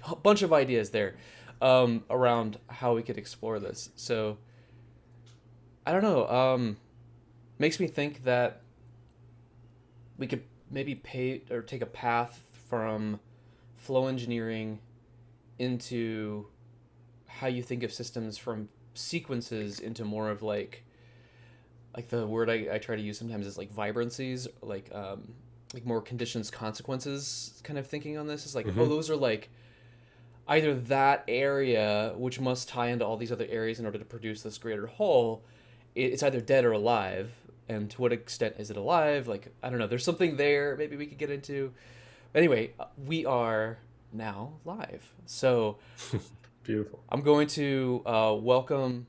a bunch of ideas there around how we could explore this. So I don't know. Makes me think that we could maybe pay or take a path from flow engineering into how you think of systems from sequences into more of like the word I try to use sometimes is like vibrancies, like more conditions consequences kind of thinking on this is like, oh, Hmm. those are like either that area which must tie into all these other areas in order to produce this greater whole. It's either dead or alive, and to what extent is it alive? Like, I don't know, there's something there maybe we could get into. Anyway, we are now live, so Beautiful. I'm going to welcome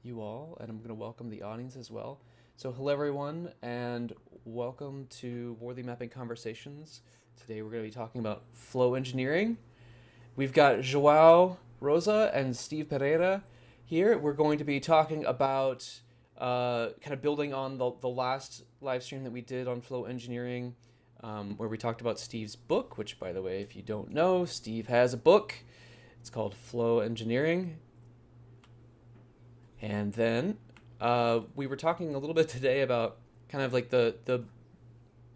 you all, and I'm going to welcome the audience as well. So, hello everyone, and welcome to Wardley Mapping Conversations. Today we're going to be talking about flow engineering. We've got Joao Rosa and Steve Pereira here. We're going to be talking about kind of building on the last live stream that we did on flow engineering, where we talked about Steve's book, which, by the way, if you don't know, Steve has a book. It's called Flow Engineering. And then we were talking a little bit today about kind of like the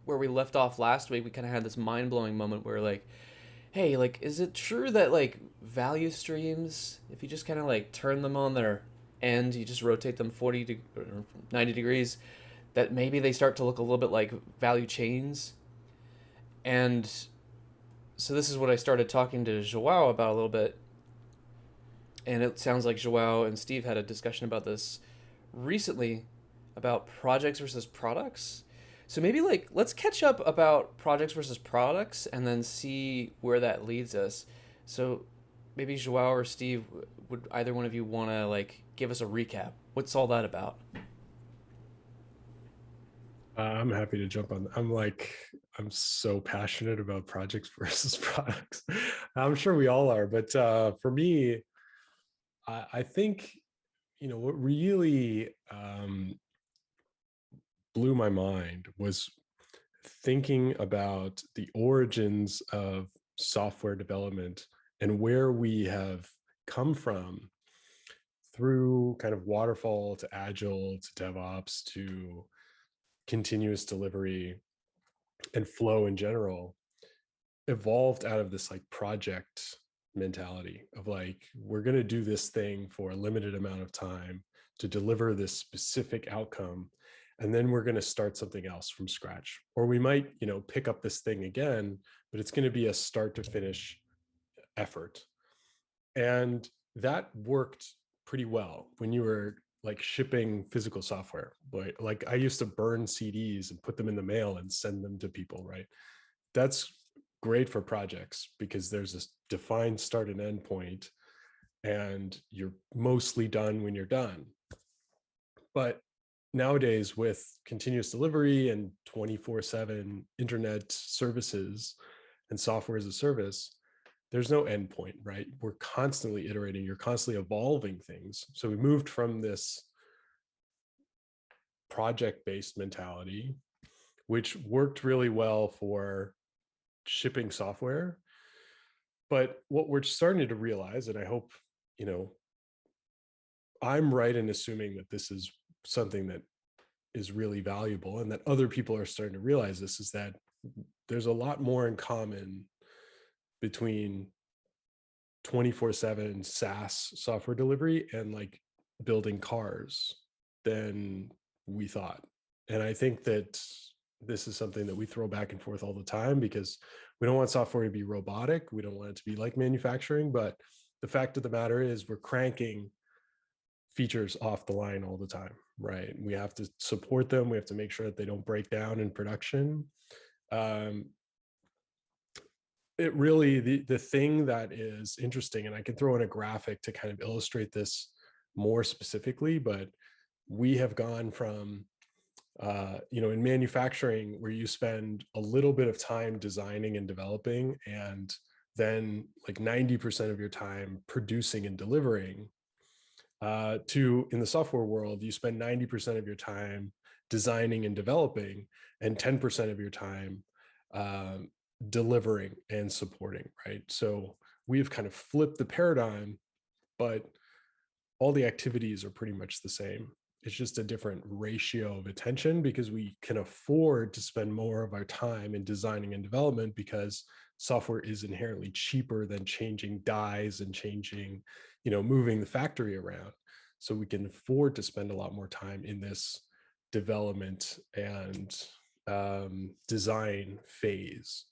where we left off last week. We kind of had this mind blowing moment where like, hey, like, is it true that like value streams, if you just kind of like turn them on their end, you just rotate them or 90 degrees, that maybe they start to look a little bit like value chains? And so this is what I started talking to Joao about a little bit, and it sounds like Joao and Steve had a discussion about this recently about projects versus products. So maybe like let's catch up about projects versus products and then see where that leads us. So maybe Joao or Steve, would either one of you want to like give us a recap? What's all that about? I'm happy to jump on. I'm so passionate about projects versus products. I'm sure we all are, but for me, I think what really blew my mind was thinking about the origins of software development and where we have come from through kind of waterfall to agile to DevOps to continuous delivery and flow in general evolved out of this like project mentality of like we're going to do this thing for a limited amount of time to deliver this specific outcome, and then we're going to start something else from scratch, or we might pick up this thing again, but it's going to be a start to finish effort. And that worked pretty well when you were like shipping physical software. Like I used to burn CDs and put them in the mail and send them to people, right? That's great for projects because there's this defined start and end point, and you're mostly done when you're done. But nowadays, with continuous delivery and 24/7 internet services and software as a service, there's no end point, right? We're constantly iterating, you're constantly evolving things. So we moved from this project based mentality, which worked really well for shipping software. But what we're starting to realize, and I hope, you know, I'm right in assuming that this is something that is really valuable and that other people are starting to realize this, is that there's a lot more in common between 24/7 SaaS software delivery and like building cars than we thought. And I think that this is something that we throw back and forth all the time because we don't want software to be robotic. We don't want it to be like manufacturing. But the fact of the matter is, we're cranking features off the line all the time, right? We have to support them. We have to make sure that they don't break down in production. Um, it really, the thing that is interesting, and I can throw in a graphic to kind of illustrate this more specifically, but we have gone from in manufacturing where you spend a little bit of time designing and developing and then like 90% of your time producing and delivering, to in the software world, you spend 90% of your time designing and developing and 10% of your time um, delivering and supporting, right? So we have kind of flipped the paradigm, but all the activities are pretty much the same. It's just a different ratio of attention because we can afford to spend more of our time in designing and development because software is inherently cheaper than changing dies and changing, moving the factory around. So we can afford to spend a lot more time in this development and design phase.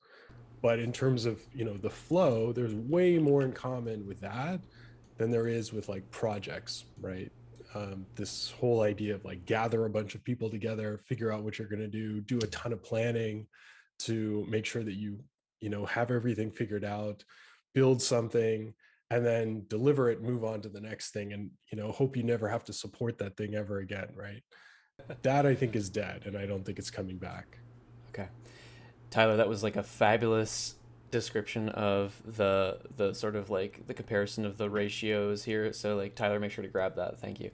But in terms of, the flow, there's way more in common with that than there is with like projects, right? This whole idea of like gather a bunch of people together, figure out what you're going to do a ton of planning to make sure that you have everything figured out, build something, and then deliver it, move on to the next thing, and hope you never have to support that thing ever again, right? That I think is dead, and I don't think it's coming back. Okay. Tyler, that was like a fabulous description of the sort of like the comparison of the ratios here. So like Tyler, make sure to grab that. Thank you.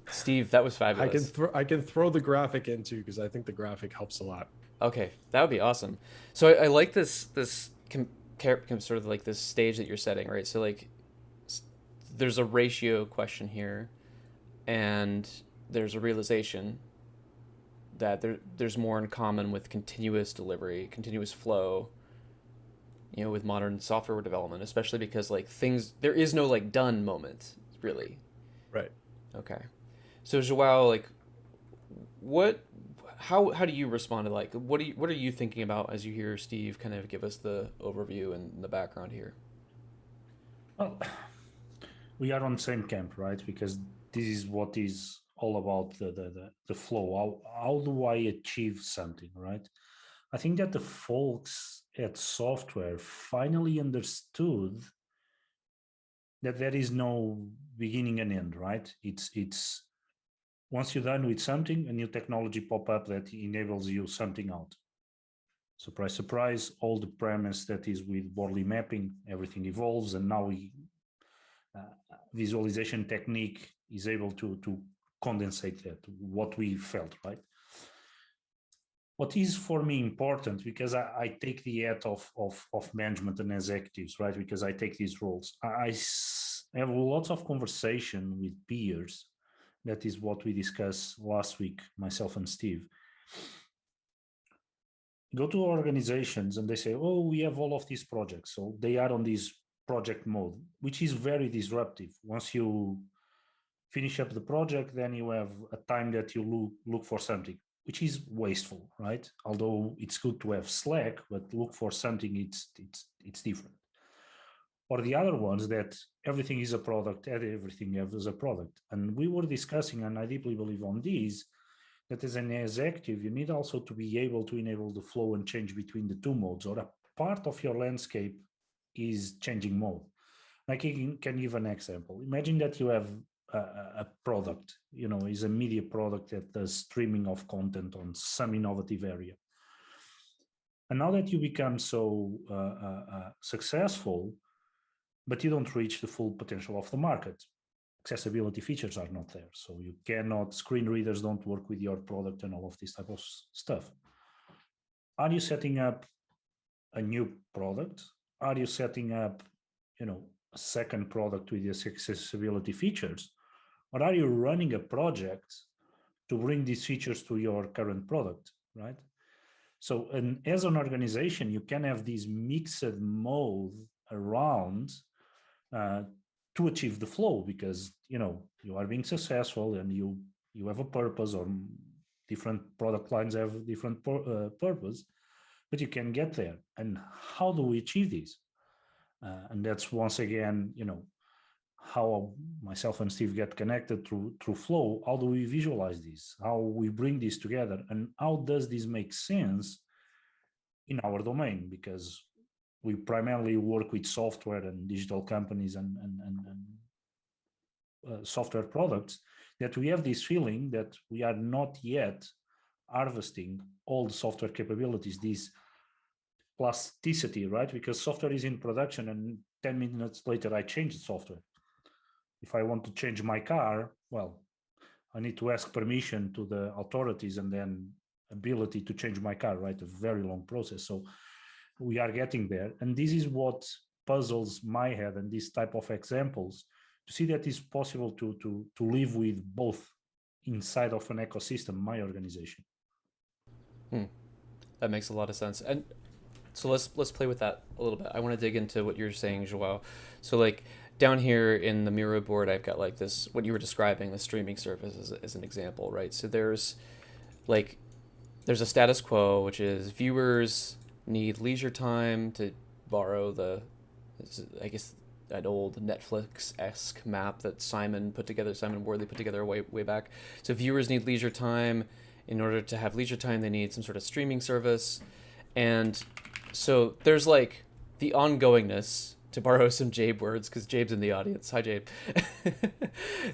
Steve, that was fabulous. I can throw the graphic in too because I think the graphic helps a lot. Okay, that would be awesome. So I like this sort of like this stage that you're setting, right? So like there's a ratio question here, and there's a realization that there's more in common with continuous delivery, continuous flow, with modern software development, especially because like there is no like done moment, really. Right. Okay. So Joao, like what how do you respond to like what are you thinking about as you hear Steve kind of give us the overview and the background here? Well, we are on the same camp, right? Because this is what is all about the flow. How do I achieve something, right? I think that the folks at software finally understood that there is no beginning and end, right? It's once you're done with something, a new technology pop up that enables you something out. Surprise, surprise, all the premise that is with Wardley mapping, everything evolves, and now visualization technique is able to condensate that, what we felt, right? What is for me important, because I take the hat of management and executives, right? Because I take these roles. I have lots of conversation with peers. That is what we discussed last week, myself and Steve. Go to organizations and they say, oh, we have all of these projects. So they are on this project mode, which is very disruptive. Once you finish up the project, then you have a time that you look for something, which is wasteful, right? Although it's good to have Slack, but look for something, it's different. Or the other ones that everything is a product, everything is a product. And we were discussing, and I deeply believe on these, that as an executive, you need also to be able to enable the flow and change between the two modes, or a part of your landscape is changing mode. I can give an example. Imagine that you have a product, is a media product that does streaming of content on some innovative area. And now that you become so successful, but you don't reach the full potential of the market, accessibility features are not there. So you cannot, screen readers don't work with your product and all of this type of stuff. Are you setting up a new product? Are you setting up, a second product with these accessibility features? Or are you running a project to bring these features to your current product, right? So, and as an organization, you can have this mixed mode around to achieve the flow, because you are being successful and you have a purpose, or different product lines have different purpose, but you can get there. And how do we achieve this? And that's once again, how myself and Steve get connected through flow. How do we visualize this? How we bring this together, and how does this make sense in our domain? Because we primarily work with software and digital companies and software products, that we have this feeling that we are not yet harvesting all the software capabilities, this plasticity, right? Because software is in production and 10 minutes later I change the software. If I want to change my car, well, I need to ask permission to the authorities and then ability to change my car, right? A very long process. So we are getting there. And this is what puzzles my head and these type of examples to see that it's possible to live with both inside of an ecosystem, my organization. That makes a lot of sense. And so let's play with that a little bit. I want to dig into what you're saying, Joao. So like down here in the Miro board, I've got like this, what you were describing, the streaming service as an example, right? So there's a status quo, which is viewers need leisure time to borrow I guess, an old Netflix-esque map that Simon Wardley put together way back. So viewers need leisure time. In order to have leisure time, they need some sort of streaming service. And so there's like the ongoingness, to borrow some Jabe words, because Jabe's in the audience. Hi, Jabe.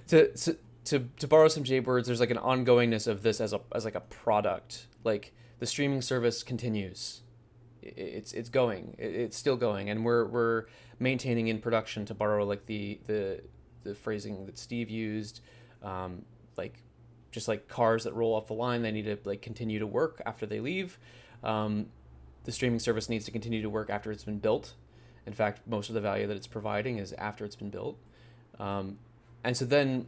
to borrow some Jabe words, there's like an ongoingness of this as like a product. Like the streaming service continues. It's going. It's still going, and we're maintaining in production, to borrow like the phrasing that Steve used, like just like cars that roll off the line, they need to like continue to work after they leave. The streaming service needs to continue to work after it's been built. In fact, most of the value that it's providing is after it's been built. And so then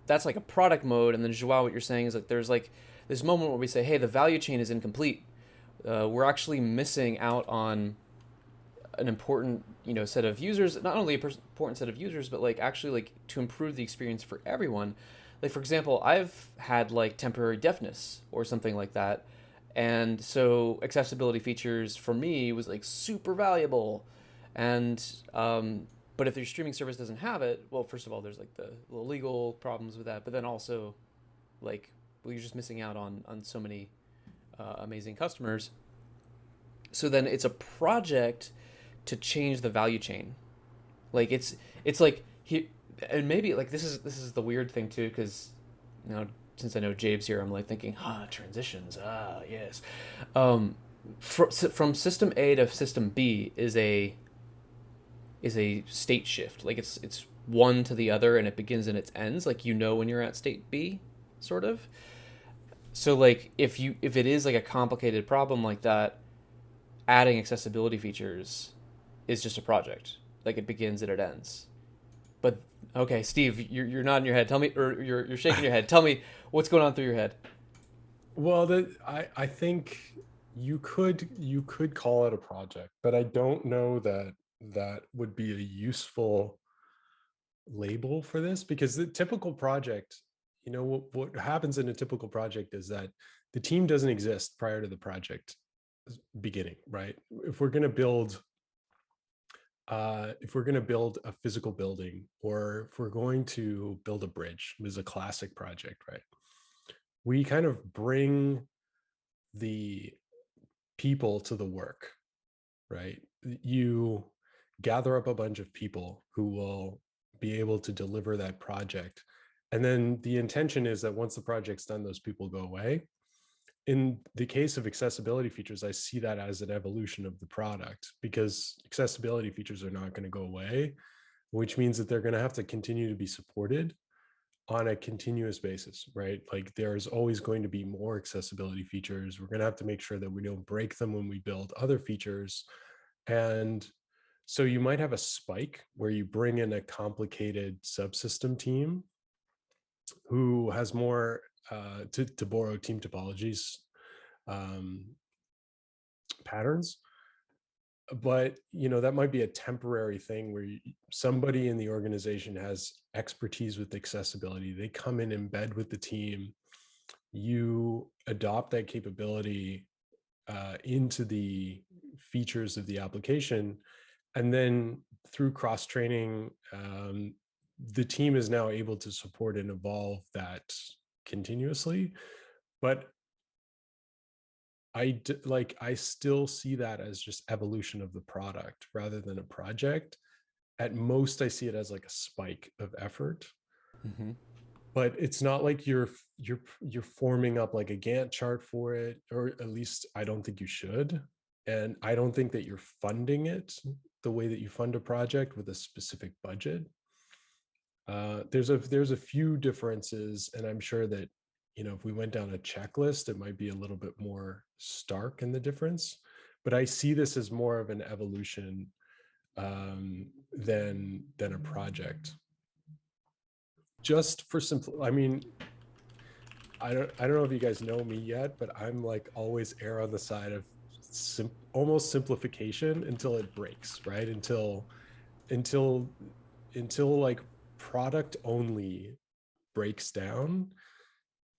that's like a product mode. And then Joao, what you're saying is like there's like this moment where we say, hey, the value chain is incomplete. We're actually missing out on an important set of users, not only important set of users, but like actually like to improve the experience for everyone. Like for example, I've had like temporary deafness or something like that, and so accessibility features for me was like super valuable. And but if your streaming service doesn't have it, well, first of all, there's like the legal problems with that, but then also like, well, you're just missing out on so many amazing customers. So then it's a project to change the value chain. Like it's like he, and maybe like this is the weird thing too, because since I know Jabe's here, I'm like thinking, transitions, yes. From system A to system B is a state shift. Like it's one to the other, and it begins and it ends. Like when you're at state B, sort of. So like if it is like a complicated problem like that, adding accessibility features is just a project. Like it begins and it ends. But okay, Steve, you're nodding your head. Tell me, or you're shaking your head. Tell me what's going on through your head. Well, I think you could call it a project, but I don't know that would be a useful label for this, because the typical project, what happens in a typical project is that the team doesn't exist prior to the project beginning, right? If we're going to build a physical building, or if we're going to build a bridge, it is a classic project, right? We kind of bring the people to the work, right? You gather up a bunch of people who will be able to deliver that project. And then the intention is that once the project's done, those people go away. In the case of accessibility features, I see that as an evolution of the product, because accessibility features are not going to go away, which means that they're going to have to continue to be supported on a continuous basis, right? Like there's always going to be more accessibility features. We're going to have to make sure that we don't break them when we build other features. And so you might have a spike where you bring in a complicated subsystem team who has more, to borrow team topologies patterns. But that might be a temporary thing where somebody in the organization has expertise with accessibility. They come in bed with the team. You adopt that capability into the features of the application, and then through cross training, the team is now able to support and evolve that continuously. But I still see that as just evolution of the product rather than a project. At most, I see it as like a spike of effort. Mm-hmm. But it's not like you're forming up like a Gantt chart for it, or at least I don't think you should. And I don't think that you're funding it the way that you fund a project with a specific budget. There's a few differences, and I'm sure that if we went down a checklist, it might be a little bit more stark in the difference. But I see this as more of an evolution than a project. Just for simple, I mean, I don't know if you guys know me yet, but I'm like always err on the side of almost simplification until it breaks, right? Until like product only breaks down.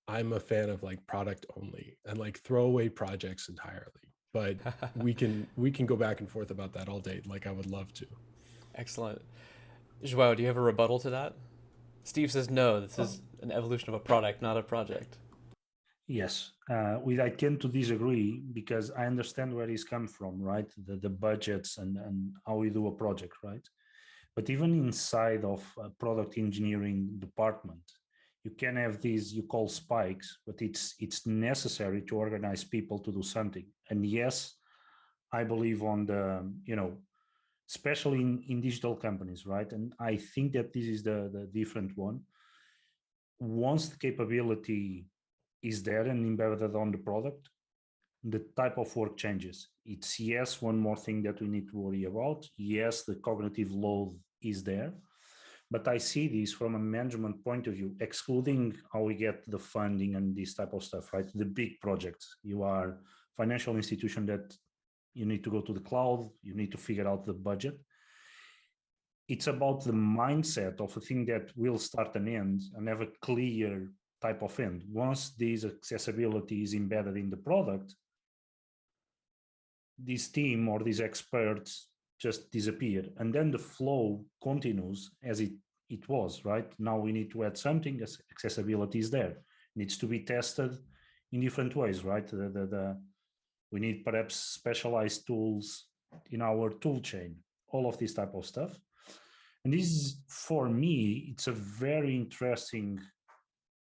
I'm a fan of like product only and like throwaway projects entirely. But we can go back and forth about that all day. Like I would love to. Excellent. Joao, do you have a rebuttal to that? Steve says no. This Oh, is an evolution of a product, not a project. yes, I tend to disagree because I understand where he's come from, right? The budgets and how we do a project, right? But even inside of a product engineering department, you can have these you call spikes, but it's necessary to organize people to do something. And yes, I believe on the especially in digital companies, right? And I think that this is the different one. Once the capability is there and embedded on the product, the type of work changes. It's yes, one more thing that we need to worry about. Yes, the cognitive load is there, but I see this from a management point of view, excluding how we get the funding and this type of stuff, right? The big projects. You are financial institution that you need to go to the cloud, you need to figure out the budget. It's about the mindset of a thing that will start and end and have a clear type of end. Once this accessibility is embedded in the product, this team or these experts just disappear, and then the flow continues as it was. Right now we need to add something. As accessibility is there, it needs to be tested in different ways, right? We need perhaps specialized tools in our tool chain, all of this type of stuff. And this is, for me, it's a very interesting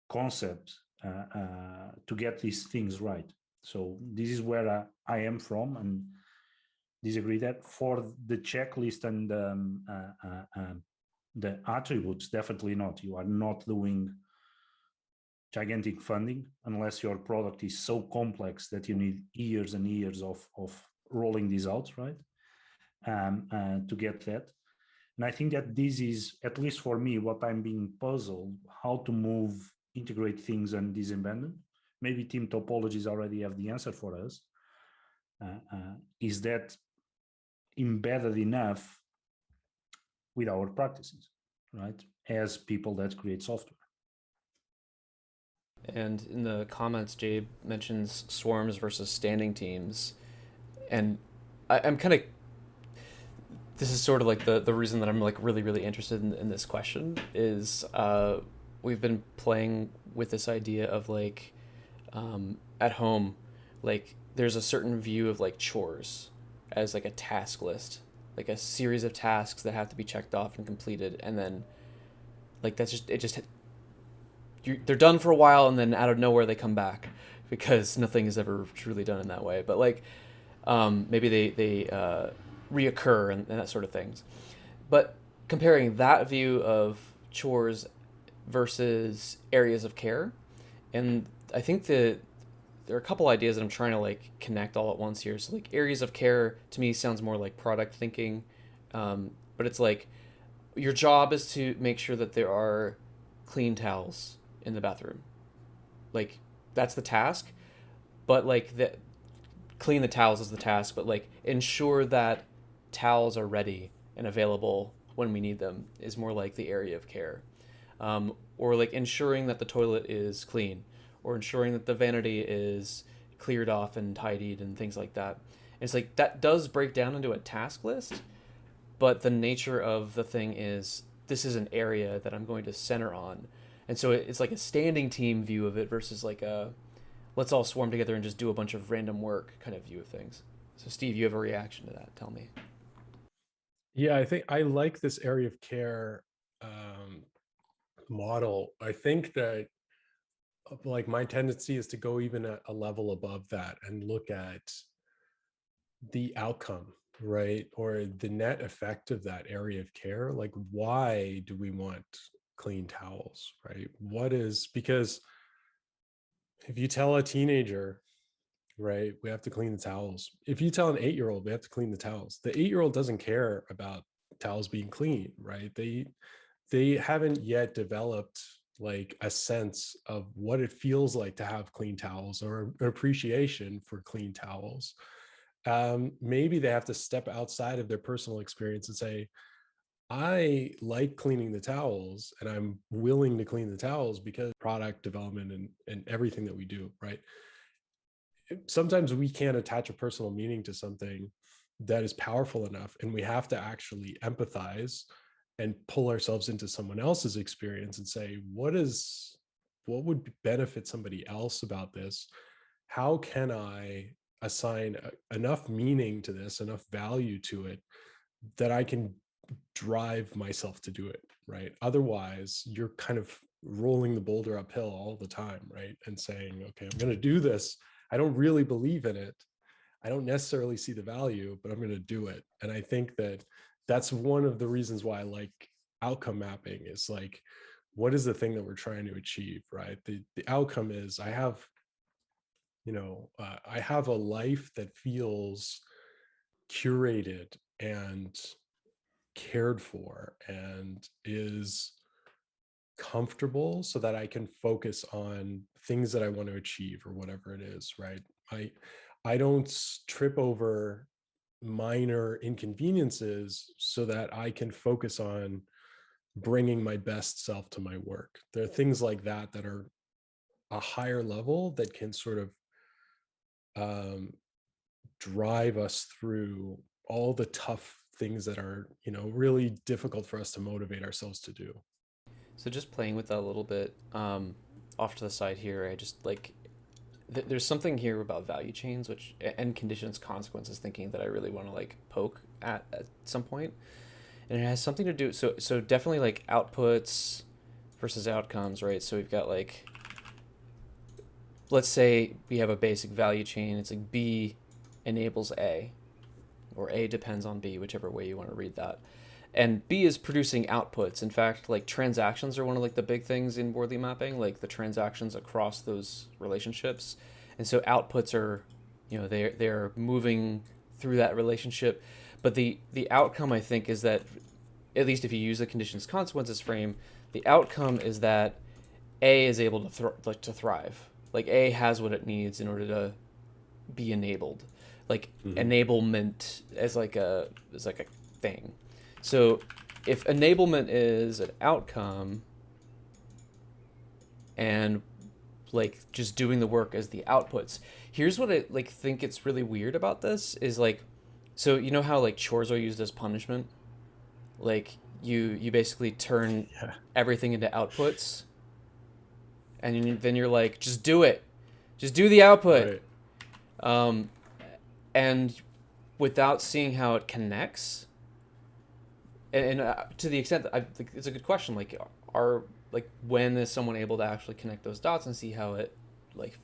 concept to get these things right. So this is where I am from, and disagree that for the checklist and the attributes, definitely not. You are not doing gigantic funding unless your product is so complex that you need years and years of rolling these out, right? To get that. And I think that this is, at least for me, what I'm being puzzled, how to move, integrate things and disembed. Maybe team topologies already have the answer for us. Is that embedded enough with our practices, right? As people that create software. And in the comments, Jabe mentions swarms versus standing teams, and I'm kind of, this is sort of like the reason that I'm like really interested in this question is we've been playing with this idea of like at home, like there's a certain view of like chores as like a task list, like a series of tasks that have to be checked off and completed, and then like that's just it just they're done for a while and then out of nowhere they come back because nothing is ever truly done in that way. But like maybe they reoccur and that sort of things. But comparing that view of chores versus areas of care, and I think that there are a couple ideas that I'm trying to like connect all at once here. So like areas of care to me sounds more like product thinking, but it's like your job is to make sure that there are clean towels in the bathroom. Like that's the task, but like the clean the towels is the task, but like ensure that towels are ready and available when we need them is more like the area of care. Or like ensuring that the toilet is clean, or ensuring that the vanity is cleared off and tidied and things like that. And it's like that does break down into a task list, but the nature of the thing is this is an area that I'm going to center on. And so it's like a standing team view of it versus like a let's all swarm together and just do a bunch of random work kind of view of things. So Steve, you have a reaction to that. Tell me. Yeah, I think I like this area of care model. I think that like my tendency is to go even a level above that and look at the outcome, right? Or the net effect of that area of care. Like, why do we want clean towels, right? What is, because if you tell a teenager right? We have to clean the towels. If you tell an 8-year-old we have to clean the towels, the 8-year-old doesn't care about towels being clean, right? They haven't yet developed like a sense of what it feels like to have clean towels or an appreciation for clean towels. Maybe they have to step outside of their personal experience and say, I like cleaning the towels and I'm willing to clean the towels because product development and everything that we do, right? Sometimes we can't attach a personal meaning to something that is powerful enough, and we have to actually empathize and pull ourselves into someone else's experience and say, what would benefit somebody else about this? How can I assign enough meaning to this, enough value to it, that I can drive myself to do it, right? Otherwise, you're kind of rolling the boulder uphill all the time, right? And saying, okay, I'm going to do this. I don't really believe in it. I don't necessarily see the value, but I'm going to do it. And I think that that's one of the reasons why I like outcome mapping, is like, what is the thing that we're trying to achieve, right? The outcome is I have a life that feels curated and cared for and is comfortable, so that I can focus on things that I want to achieve or whatever it is, right? I don't trip over minor inconveniences so that I can focus on bringing my best self to my work. There are things like that that are a higher level that can sort of um, drive us through all the tough things that are, really difficult for us to motivate ourselves to do. So just playing with that a little bit, off to the side here, I just like there's something here about value chains, which and conditions, consequences thinking that I really want to like poke at some point, and it has something to do. So definitely like outputs versus outcomes, right? So we've got like, let's say we have a basic value chain. It's like B enables A, or A depends on B, whichever way you want to read that. And B is producing outputs. In fact, like transactions are one of like the big things in Wardley mapping, like the transactions across those relationships. And so outputs are, they're moving through that relationship. But the outcome, I think, is that, at least if you use the conditions consequences frame, the outcome is that A is able to thrive. Like A has what it needs in order to be enabled. Like enablement as like a thing. So if enablement is an outcome and like just doing the work as the outputs, here's what I like think it's really weird about this is like, so you know how like chores are used as punishment? Like you basically turn Yeah. everything into outputs, and then you're like, just do it. Just do the output. Right. Um, and without seeing how it connects, and to the extent that it's a good question, like are like when is someone able to actually connect those dots and see how it like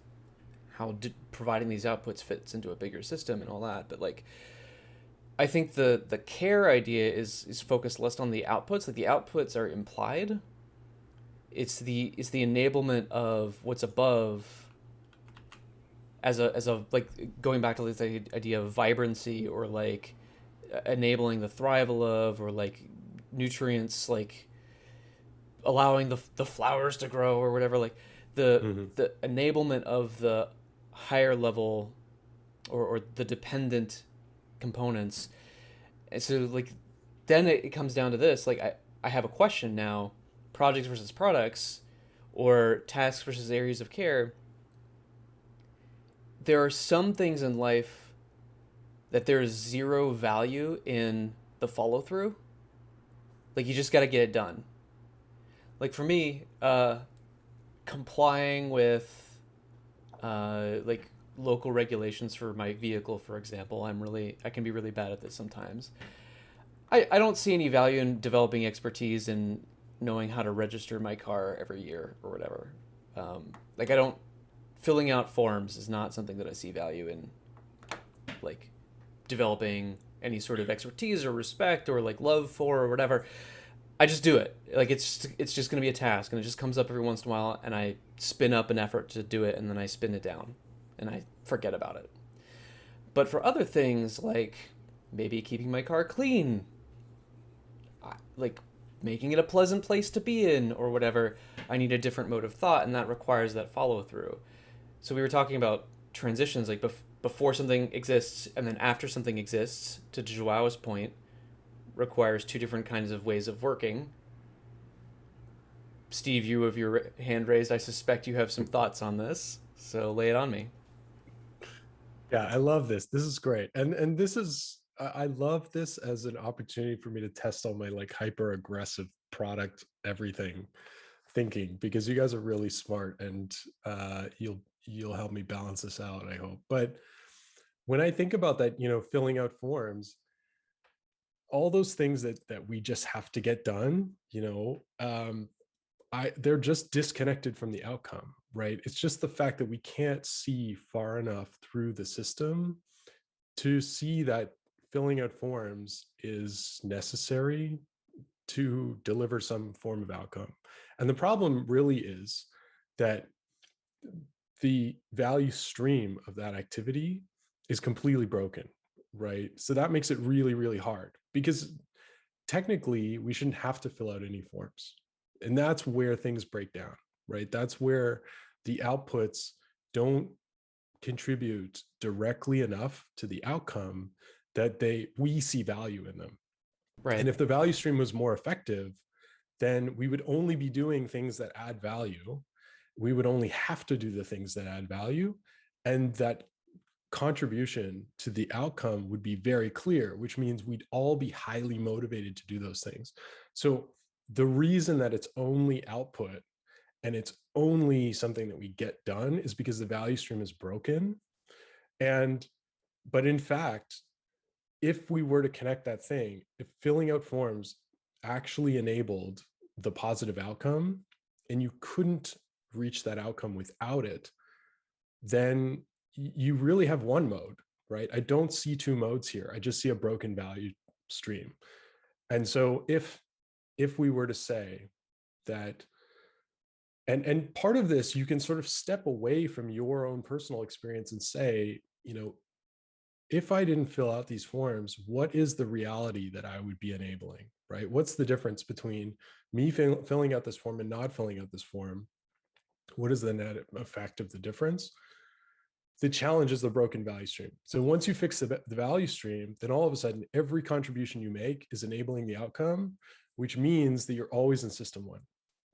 providing these outputs fits into a bigger system and all that. But like I think the care idea is focused less on the outputs. Like the outputs are implied. It's the enablement of what's above, as a like going back to this idea of vibrancy, or like enabling the thrival of, or like nutrients, like allowing the flowers to grow or whatever, like the enablement of the higher level, or the dependent components. And so like then it comes down to this, like I have a question now: projects versus products, or tasks versus areas of care. There are some things in life that there's zero value in the follow through. Like you just got to get it done. Like for me, complying with like local regulations for my vehicle, for example, I can be really bad at this sometimes. I don't see any value in developing expertise in knowing how to register my car every year or whatever. Like I don't filling out forms is not something that I see value in, like developing any sort of expertise or respect or like love for or whatever. I just do it. Like it's just going to be a task, and it just comes up every once in a while, and I spin up an effort to do it, and then I spin it down, and I forget about it. But for other things, like maybe keeping my car clean, like making it a pleasant place to be in or whatever, I need a different mode of thought, and that requires that follow through. So we were talking about transitions, like before something exists and then after something exists, to Joao's point, requires two different kinds of ways of working. Steve, you have your hand raised. I suspect you have some thoughts on this, so lay it on me. Yeah, I love this. This is great. And this is I love this as an opportunity for me to test all my like hyper aggressive product everything thinking, because you guys are really smart, and you'll help me balance this out, I hope. But when I think about that, filling out forms, all those things that we just have to get done, they're just disconnected from the outcome, right? It's just the fact that we can't see far enough through the system to see that filling out forms is necessary to deliver some form of outcome. And the problem really is that the value stream of that activity is completely broken, right? So that makes it really, really hard, because technically we shouldn't have to fill out any forms. And that's where things break down, right? That's where the outputs don't contribute directly enough to the outcome that we see value in them. Right. And if the value stream was more effective, then we would only be doing things that add value. We would only have to do the things that add value. And that contribution to the outcome would be very clear, which means we'd all be highly motivated to do those things. So the reason that it's only output and it's only something that we get done is because the value stream is broken. But in fact, if we were to connect that thing, if filling out forms actually enabled the positive outcome and you couldn't reach that outcome without it, then you really have one mode, right? I don't see two modes here. I just see a broken value stream. And so if we were to say that, and part of this, you can sort of step away from your own personal experience and say, if I didn't fill out these forms, what is the reality that I would be enabling, right? What's the difference between me filling out this form and not filling out this form? What is the net effect of the difference? The challenge is the broken value stream. So once you fix the value stream, then all of a sudden, every contribution you make is enabling the outcome, which means that you're always in system one,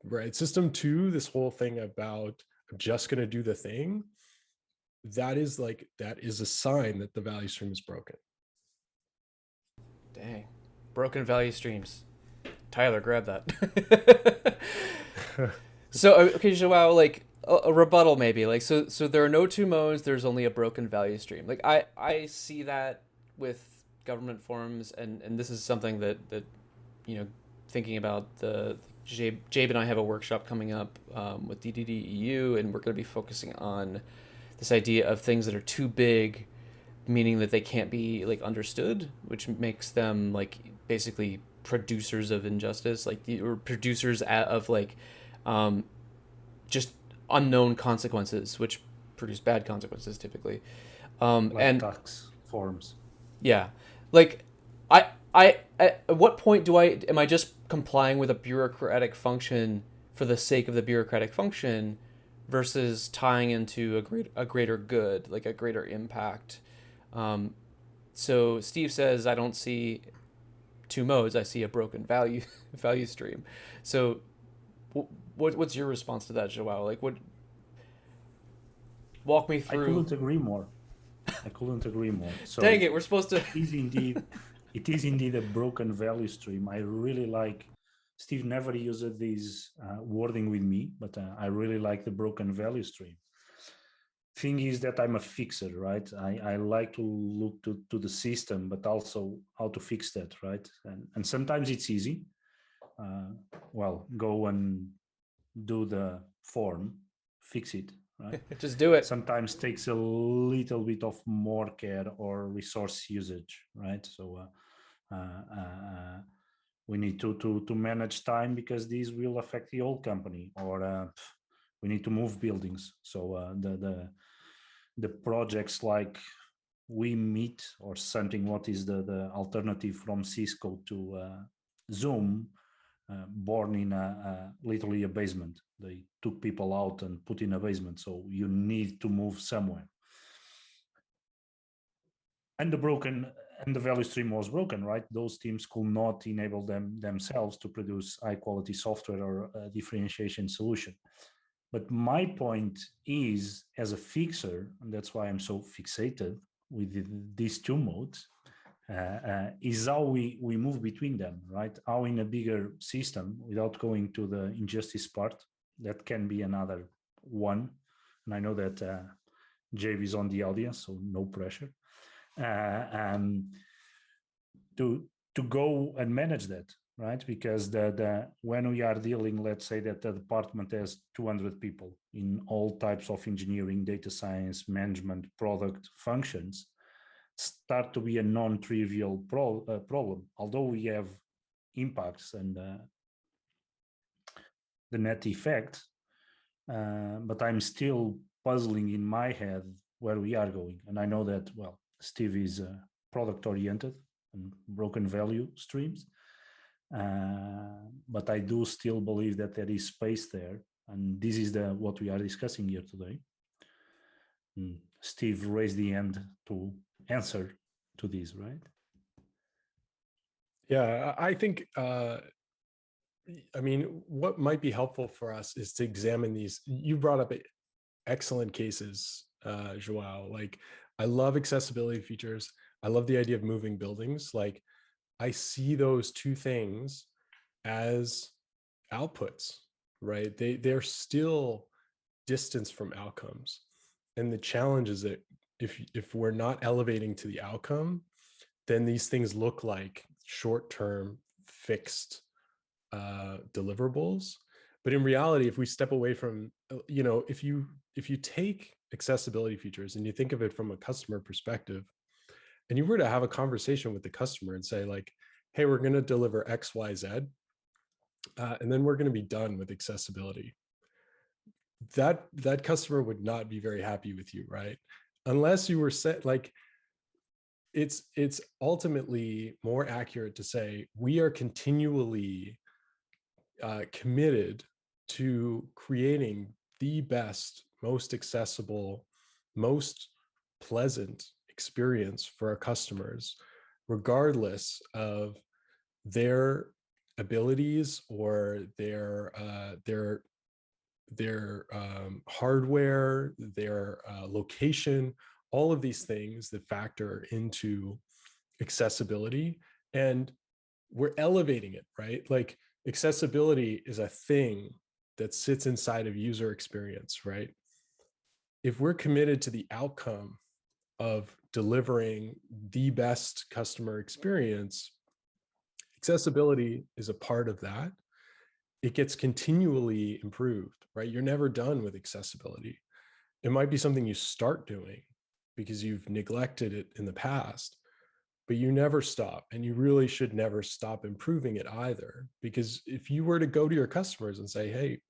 right? System two, this whole thing about I'm just going to do the thing, that is a sign that the value stream is broken. Dang. Broken value streams. Tyler, grab that. So, okay, Joao, like a rebuttal maybe. Like, so there are no two modes, there's only a broken value stream. Like, I see that with government forms, and this is something that thinking about Jabe and I have a workshop coming up with DDD-EU, and we're going to be focusing on this idea of things that are too big, meaning that they can't be like understood, which makes them like basically producers of injustice, like or producers of like just unknown consequences, which produce bad consequences typically. Like And tax forms. yeah, like at what point am I just complying with a bureaucratic function for the sake of the bureaucratic function versus tying into a greater good, like a greater impact? So Steve says, I don't see two modes. I see a broken value stream. So what's your response to that, Joao? Like, walk me through. I couldn't agree more. So dang it, we're supposed to. It is indeed a broken value stream. I really like. Steve never used this wording with me, but I really like the broken value stream. Thing is that I'm a fixer, right? I like to look to the system, but also how to fix that, right? And sometimes it's easy. Go and do the form, fix it, right? Just do it. Sometimes takes a little bit of more care or resource usage, right? So we need to manage time, because these will affect the whole company, or we need to move buildings. So the projects like we meet or something, what is the alternative from Cisco to Zoom, born in literally a basement. They took people out and put in a basement, so you need to move somewhere. And the value stream was broken, right? Those teams could not enable themselves to produce high quality software or a differentiation solution. But my point is, as a fixer, and that's why I'm so fixated with these two modes, is how we move between them, right? How in a bigger system, without going to the injustice part, that can be another one. And I know that Jave is on the audience, so no pressure. To go and manage that, right? Because when we are dealing, let's say that the department has 200 people in all types of engineering, data science, management, product functions, start to be a non-trivial problem. Although we have impacts and the net effect, but I'm still puzzling in my head where we are going. And I know that, well, Steve is product oriented and broken value streams. But I do still believe that there is space there. And this is what we are discussing here today. Steve raised the hand to answer to this, right? Yeah, I think, I mean, what might be helpful for us is to examine these. You brought up excellent cases, Joao. Like, I love accessibility features. I love the idea of moving buildings. Like, I see those two things as outputs, right? They're still distance from outcomes. And the challenge is that if we're not elevating to the outcome, then these things look like short-term fixed deliverables. But in reality, if we step away from, if you take accessibility features and you think of it from a customer perspective, and you were to have a conversation with the customer and say like, hey, we're going to deliver X, Y, Z, and then we're going to be done with accessibility. That customer would not be very happy with you, right? Unless you were set, like, it's ultimately more accurate to say we are continually committed to creating the best, most accessible, most pleasant experience for our customers, regardless of their abilities or their hardware, their location, all of these things that factor into accessibility. And we're elevating it, right? Like, accessibility is a thing that sits inside of user experience, right? If we're committed to the outcome of delivering the best customer experience, accessibility is a part of that. It gets continually improved, right? You're never done with accessibility. It might be something you start doing because you've neglected it in the past, but you never stop, and you really should never stop improving it either. Because if you were to go to your customers and say, hey,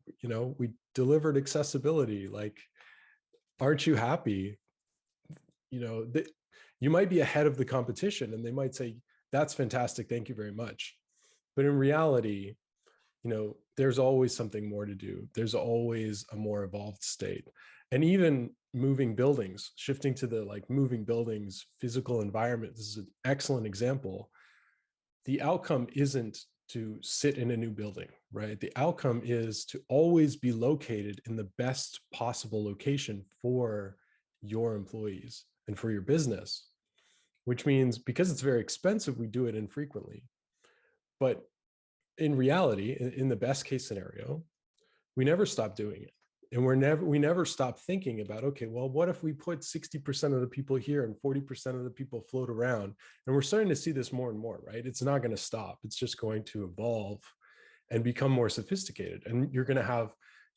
we delivered accessibility, like, aren't you happy? You might be ahead of the competition and they might say, that's fantastic, thank you very much. But in reality, there's always something more to do. There's always a more evolved state. And even moving buildings, shifting to the moving buildings, physical environment, this is an excellent example. The outcome isn't to sit in a new building, right? The outcome is to always be located in the best possible location for your employees and for your business, which means because it's very expensive, we do it infrequently. But in reality, in the best case scenario, we never stop doing it. And we never stop thinking about, okay, well, what if we put 60% of the people here and 40% of the people float around? And we're starting to see this more and more, right? It's not going to stop. It's just going to evolve and become more sophisticated. And you're going to have,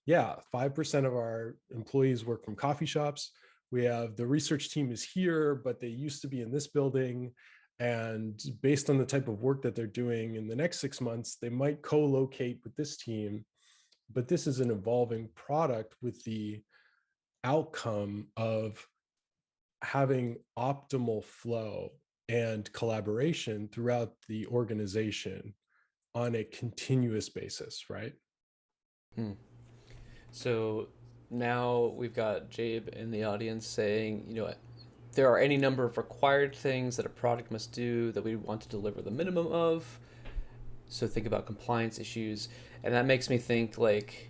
5% of our employees work from coffee shops. We have the research team is here, but they used to be in this building. And based on the type of work that they're doing in the next 6 months, they might co-locate with this team. But this is an evolving product with the outcome of having optimal flow and collaboration throughout the organization on a continuous basis, right? So now we've got Jabe in the audience saying, there are any number of required things that a product must do that we want to deliver the minimum of. So think about compliance issues. And that makes me think like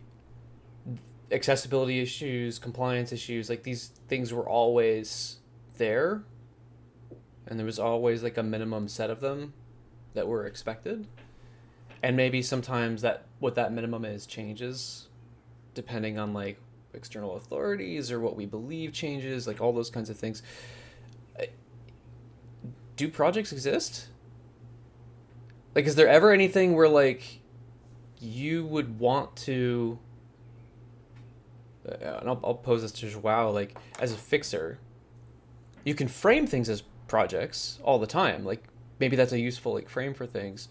accessibility issues, compliance issues, like these things were always there. And there was always like a minimum set of them that were expected. And maybe sometimes that what that minimum is changes depending on like external authorities or what we believe changes, like all those kinds of things. Do projects exist? Like, is there ever anything where like you would want to? And I'll pose this to Joao, like as a fixer, you can frame things as projects all the time. Like maybe that's a useful like frame for things,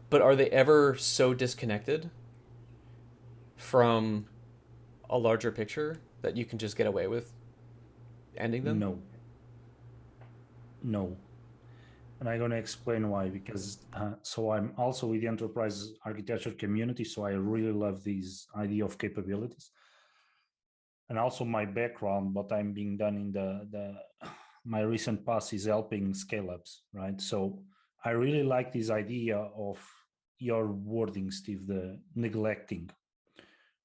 but are they ever so disconnected from a larger picture that you can just get away with ending them? No. And I'm going to explain why, because so I'm also with the enterprise architecture community, so I really love this idea of capabilities. And also my background, what I'm being done in the my recent past is helping scale-ups, right? So I really like this idea of your wording, Steve, the neglecting.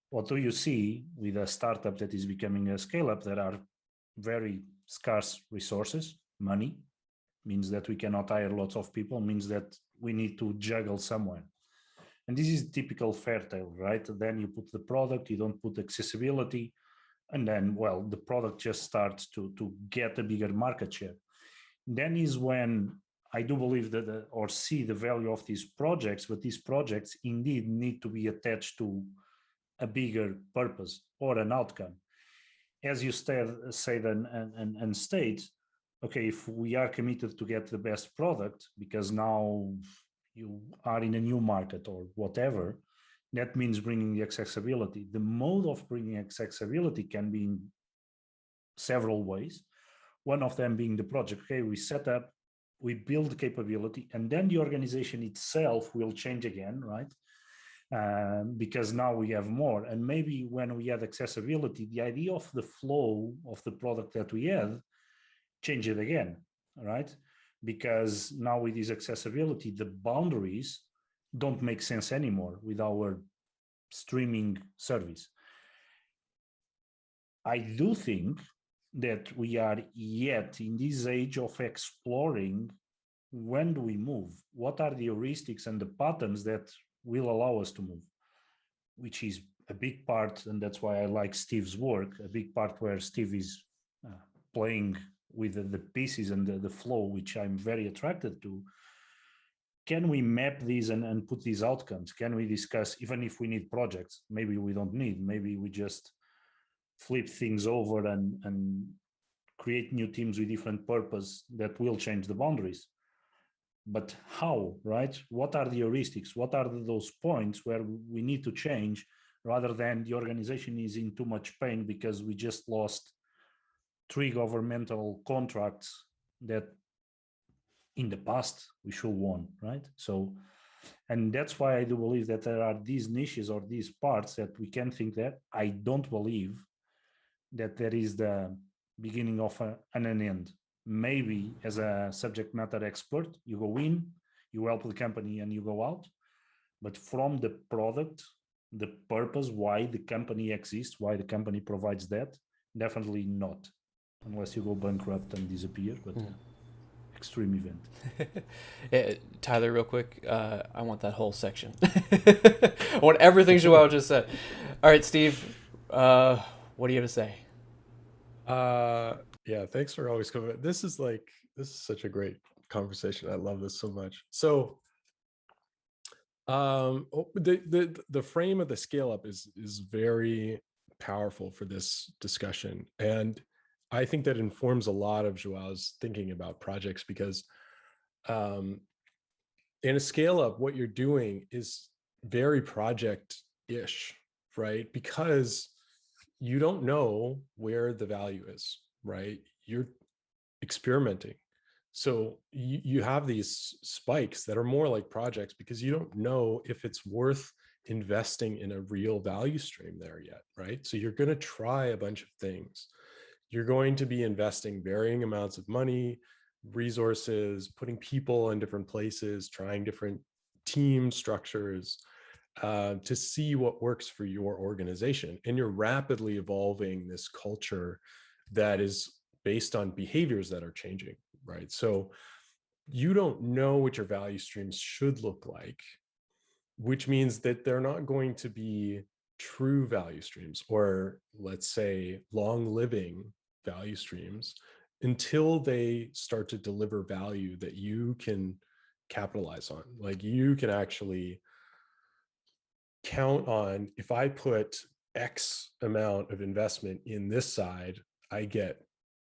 What do you see with a startup that is becoming a scale-up? There are very scarce resources, money, means that we cannot hire lots of people, means that we need to juggle somewhere. And this is typical Fairtail, right? Then you put the product, you don't put accessibility, and then, well, the product just starts to get a bigger market share. Then is when I do believe that, or see the value of these projects, but these projects indeed need to be attached to a bigger purpose or an outcome. As you said and state, okay, if we are committed to get the best product because now you are in a new market or whatever, that means bringing the accessibility. The mode of bringing accessibility can be in several ways. One of them being the project. Okay, we set up, we build capability, and then the organization itself will change again, right? Because now we have more. And maybe when we had accessibility, the idea of the flow of the product that we had change it again, right? Because now with this accessibility, the boundaries don't make sense anymore with our streaming service. I do think that we are yet in this age of exploring when do we move? What are the heuristics and the patterns that will allow us to move? Which is a big part, and that's why I like Steve's work, a big part where Steve is playing with the pieces and the flow, which I'm very attracted to. Can we map these and put these outcomes? Can we discuss, even if we need projects, maybe we don't need, maybe we just flip things over and create new teams with different purpose that will change the boundaries. But how, right? What are the heuristics? What are those points where we need to change rather than the organization is in too much pain because we just lost 3 governmental contracts that in the past we should won, right? So, and that's why I do believe that there are these niches or these parts that we can think that. I don't believe that there is the beginning of an end. Maybe as a subject matter expert, you go in, you help the company and you go out. But from the product, the purpose, why the company exists, why the company provides that, definitely not. Unless you go bankrupt and disappear, but extreme event. Yeah, Tyler, real quick, I want that whole section. I want everything Joao just said. All right, Steve, what do you have to say? Yeah, thanks for always coming. This is such a great conversation. I love this so much. So the frame of the scale up is very powerful for this discussion, and I think that informs a lot of Joao's thinking about projects, because in a scale up, what you're doing is very project-ish, right? Because you don't know where the value is, right? experimenting. So you have these spikes that are more like projects because you don't know if it's worth investing in a real value stream there yet, right? So you're going to try a bunch of things. You're going to be investing varying amounts of money, resources, putting people in different places, trying different team structures to see what works for your organization. And you're rapidly evolving this culture that is based on behaviors that are changing, right? So you don't know what your value streams should look like, which means that they're not going to be true value streams, or let's say long living value streams, until they start to deliver value that you can capitalize on. Like you can actually count on, if I put X amount of investment in this side, I get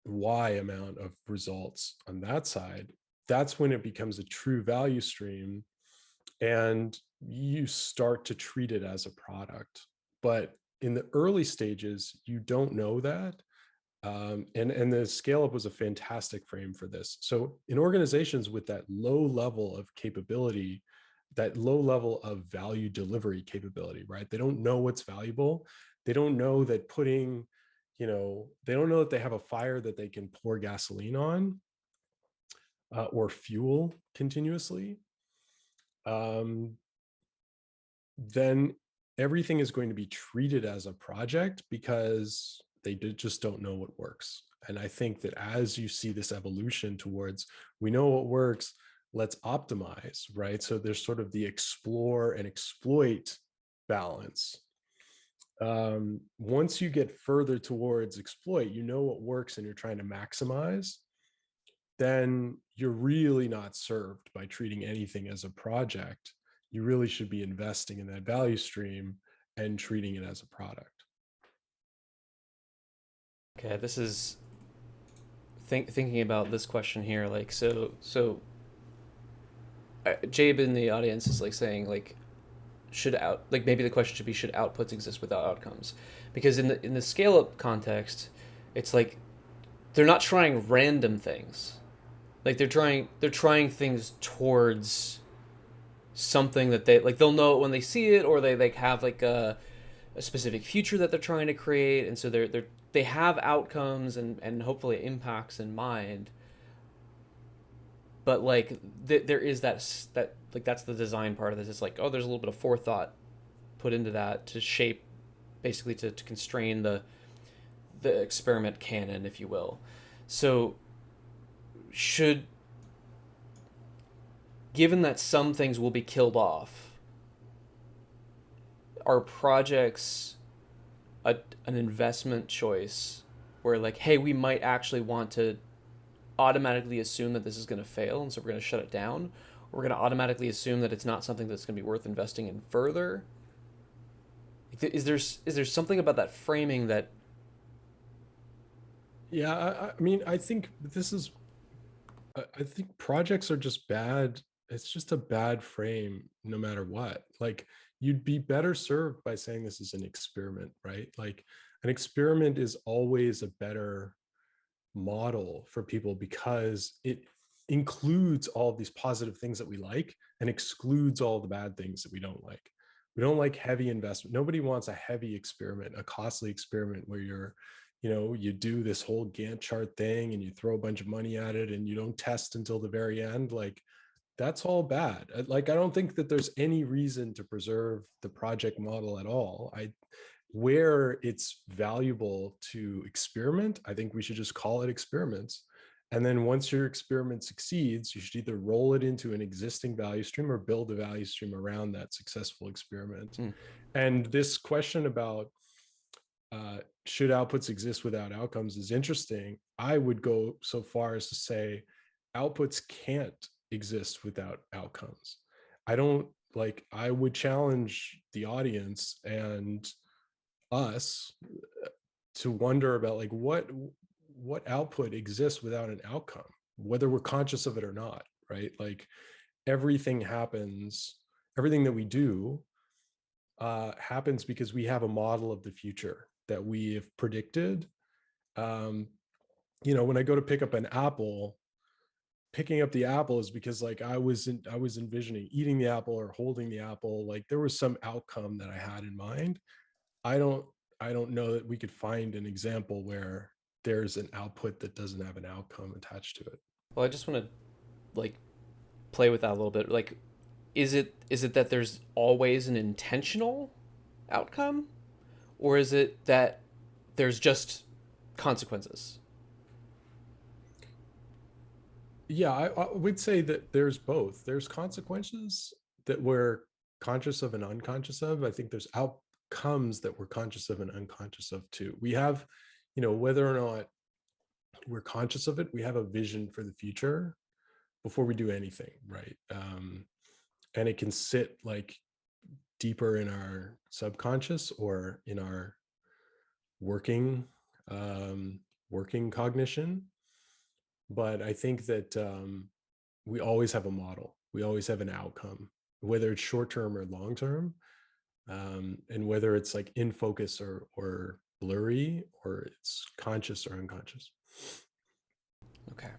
Y amount of results on that side. That's when it becomes a true value stream and you start to treat it as a product. But in the early stages, you don't know that. And the Scaleup was a fantastic frame for this. So in organizations with that low level of capability, that low level of value delivery capability, right? They don't know what's valuable. They don't know that they don't know that they have a fire that they can pour gasoline on or fuel continuously. Then everything is going to be treated as a project because they just don't know what works. And I think that as you see this evolution towards, we know what works, let's optimize, right? So there's sort of the explore and exploit balance. Once you get further towards exploit, you know what works and you're trying to maximize, then you're really not served by treating anything as a project. You really should be investing in that value stream and treating it as a product. Okay, this is thinking about this question here. Like, so Jabe in the audience is like saying like, maybe the question should be, should outputs exist without outcomes? Because in the scale up context, it's like they're not trying random things. Like they're trying things towards something that they'll know it when they see it, or they like have like a specific future that they're trying to create, and so they have outcomes and hopefully impacts in mind. But like there is that like that's the design part of this. It's like, oh, there's a little bit of forethought put into that to shape, basically to constrain the experiment canon, if you will. So should, given that some things will be killed off, are projects an investment choice where like, hey, we might actually want to automatically assume that this is going to fail, and so we're going to shut it down? We're going to automatically assume that it's not something that's going to be worth investing in further. Is there something about that framing that? Yeah, I mean, I think this is, I think projects are just bad. It's just a bad frame no matter what. Like, you'd be better served by saying this is an experiment, right? Like, an experiment is always a better model for people because it includes all of these positive things that we like and excludes all the bad things that we don't like. We don't like heavy investment. Nobody wants a heavy experiment, a costly experiment where you do this whole Gantt chart thing and you throw a bunch of money at it and you don't test until the very end. Like, that's all bad. Like, I don't think that there's any reason to preserve the project model at all. Where it's valuable to experiment, I think we should just call it experiments. And then once your experiment succeeds, you should either roll it into an existing value stream or build a value stream around that successful experiment. And this question about should outputs exist without outcomes is interesting. I would go so far as to say outputs can't exist without outcomes. I would challenge the audience and us to wonder about like what output exists without an outcome, whether we're conscious of it or not, right? Like, everything that we do happens because we have a model of the future that we have predicted, um, when I go to pick up an apple, picking up the apple is because like I was envisioning eating the apple or holding the apple. Like there was some outcome that I had in mind. I don't I don't know that we could find an example where there's an output that doesn't have an outcome attached to it. Well, I just want to like play with that a little bit. Like, is it that there's always an intentional outcome, or is it that there's just consequences? Yeah, I would say that there's both. There's consequences that we're conscious of and unconscious of. I think there's outcomes that we're conscious of and unconscious of too. We have, whether or not we're conscious of it, we have a vision for the future before we do anything, right? And it can sit like deeper in our subconscious or in our working working cognition. But I think that we always have a model. We always have an outcome, whether it's short term or long term, and whether it's like in focus or blurry, or it's conscious or unconscious. Okay.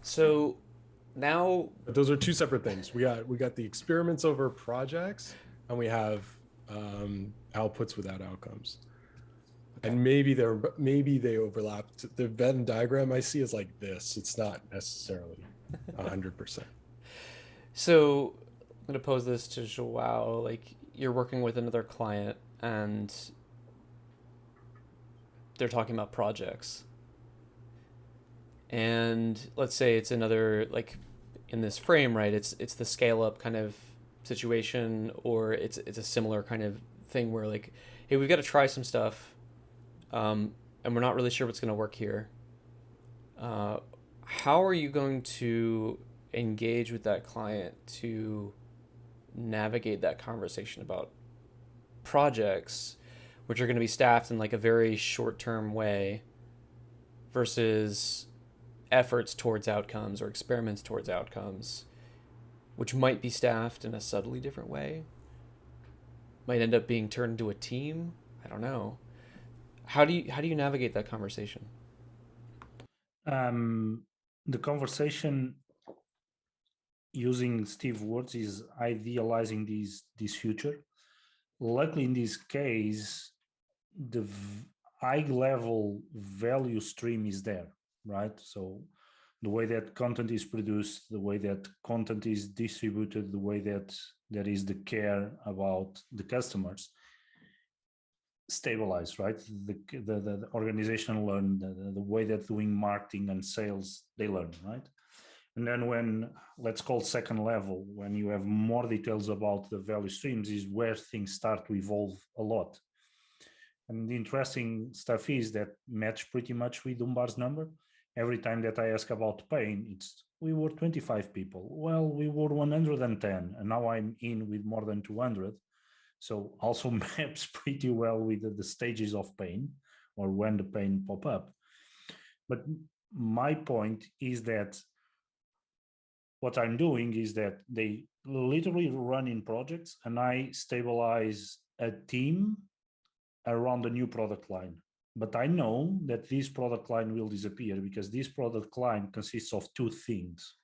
So now, But those are two separate things. We got the experiments over projects, and we have outputs without outcomes. And maybe they overlap. The Venn diagram I see is like this. It's not necessarily 100%. so I'm gonna pose this to Joao. Like, you're working with another client, and they're talking about projects. And let's say it's another, like, in this frame, right? It's the scale up kind of situation, or it's a similar kind of thing where, like, hey, we've got to try some stuff, and we're not really sure what's going to work here. How are you going to engage with that client to navigate that conversation about projects, which are going to be staffed in like a very short term way, versus efforts towards outcomes or experiments towards outcomes, which might be staffed in a subtly different way, might end up being turned into a team? I don't know. How do you navigate that conversation? The conversation using Steve words is idealizing this future. Luckily, in this case, the high level value stream is there, right? So the way that content is produced, the way that content is distributed, the way that there is the care about the customers stabilize, right? The organization learn, the way that doing marketing and sales, they learn, right? And then when, let's call second level, when you have more details about the value streams, is where things start to evolve a lot. And the interesting stuff is that match pretty much with Umbar's number. Every time that I ask about pain, it's we were 25 people. Well, we were 110, and now I'm in with more than 200. So also maps pretty well with the stages of pain or when the pain pop up. But my point is that what I'm doing is that they literally run in projects, and I stabilize a team around a new product line. But I know that this product line will disappear because this product line consists of two things: